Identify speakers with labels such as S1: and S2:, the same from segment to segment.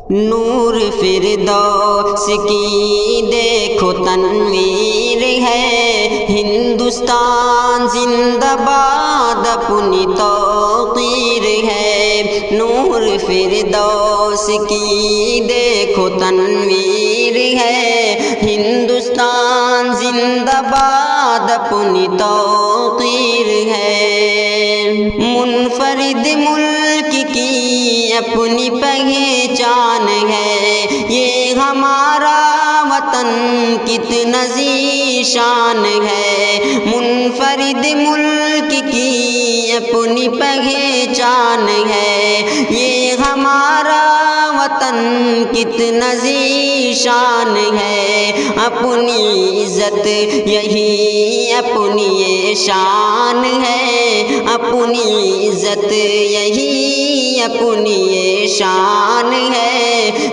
S1: نور فردوس کی دیکھو تنویر ہے، ہندوستان زندہ باد اپنی توقیر ہے۔ نور فردوس کی دیکھو تنویر ہے، ہندوستان زندہ باد اپنی توقیر ہے۔ منفرد ملک کی اپنی پہچان ہے، یہ ہمارا وطن کتنا ذیشان ہے۔ منفرد ملک کی اپنی پہچان ہے، یہ ہمارا وطن کتنا ذیشان ہے۔ اپنی عزت یہی اپنی یہ شان ہے، اپنی عزت یہی اپنی یہ شان ہے۔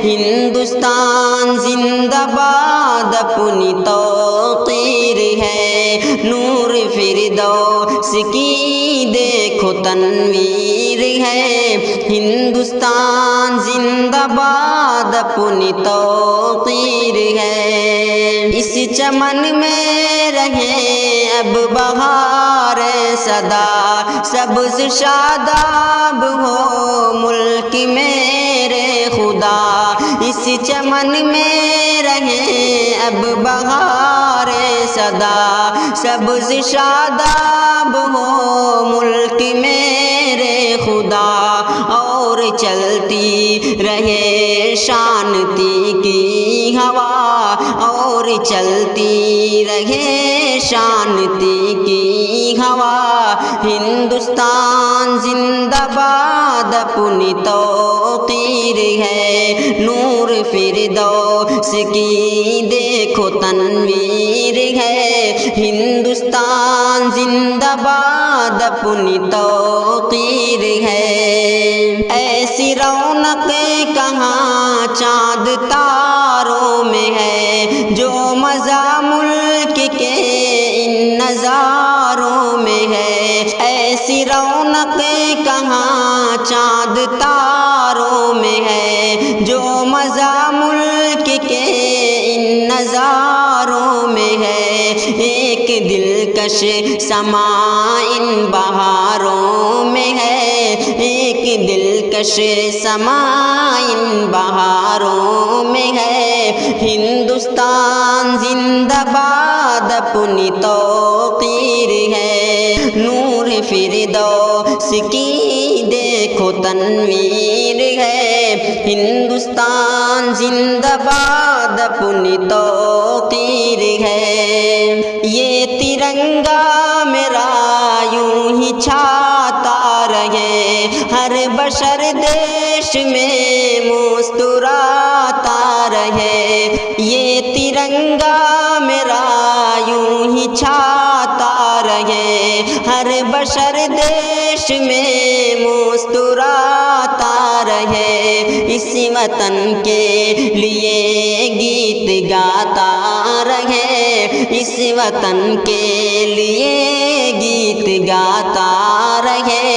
S1: ہندوستان زندہ باد اپنی توقیر ہے، نور فردوس کی دیکھو تنویر ہے، ہندوستان زندہ باد اپنی توقیر ہے۔ اس چمن میں رہے اب بہار صدا، سبز شاداب ہو ملک میرے خدا۔ اس چمن میں رہے اب بہار صدا، سبز شاداب ہو ملک میرے خدا۔ اور چلتی رہے شانتی کی ہوا، اور چلتی رہے شانتی کی ہوا۔ ہندوستان زندہ باد اپنی توقیر ہے، نور فردوس کی دیکھو تنویر ہے، ہندوستان زندہ باد اپنی توقیر ہے۔ ایسی رونق کہاں چاند تاروں میں ہے، جو مزہ ملک کے ان نظاروں میں ہے۔ ایسی رونق کہاں چاند تاروں میں ہے، جو مزہ ملک کے ان نظاروں میں ہے۔ ایک دلکش سما ان بہاروں میں ہے، ایک دلکش سما ان بہاروں میں ہے۔ ہندوستان زندہ باد اپنی توقیر ہے، نور فردوس کی دیکھو تنویر ہے، ہندوستان زندہ باد اپنی توقیر ہے۔ یہ ترنگا میرا یوں ہی چھاتا رہے، ہر بشر دیش میں مسکراتا رہے۔ یہ ترنگا میرا یوں ہی چھاتا رہے، ہر بشر دیش میں مسکراتا رہے۔ اس وطن کے لیے گیت گاتا رہے، اس وطن کے لیے گیت گاتا رہے۔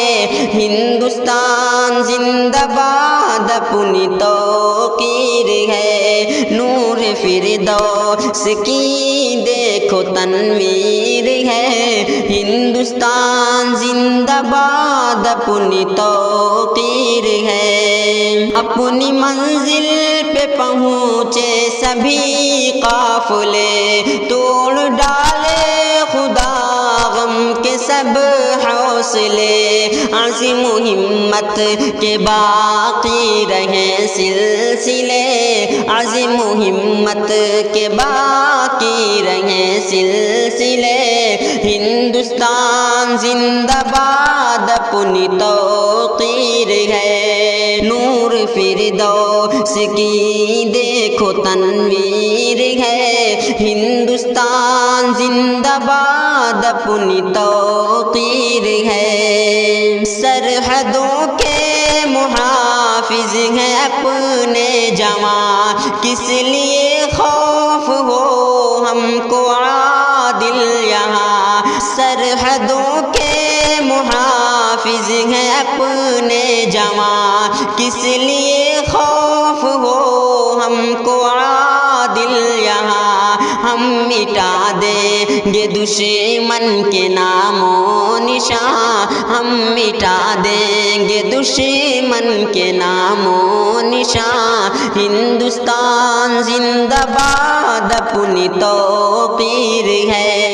S1: ہندوستان زندہ باد اپنی توقیر ہے، نور فردوس کی دیکھو تنویر ہے، ہندوستان زندہ باد اپنی توقیر ہے۔ اپنی منزل پہ پہنچے سبھی قافلے، توڑ ڈالے خدا غم کے سب حوصلے۔ عزم و ہمت کے باقی رہیں سلسلے، عزم و ہمت کے باقی رہیں سلسلے۔ ہندوستان زندہ باد اپنی توقیر ہے، نور فردوس کی دیکھو تنویر ہے، ہندوستان زندہ باد اپنی توقیر ہے۔ سرحدوں کے محافظ ہیں اپنے جواں، کس لیے خوف ہو ہم کو عادل یہاں۔ سرحدوں کے محافظ حافظ ہیں اپنے جوان، کس لیے خوف ہو ہم کو عادل یہاں، ہم مٹا دیں گے دشمن کے نام و نشان، ہم مٹا دیں گے دشمن کے نام و نشان۔ ہندوستان زندہ باد اپنی توقیر ہے،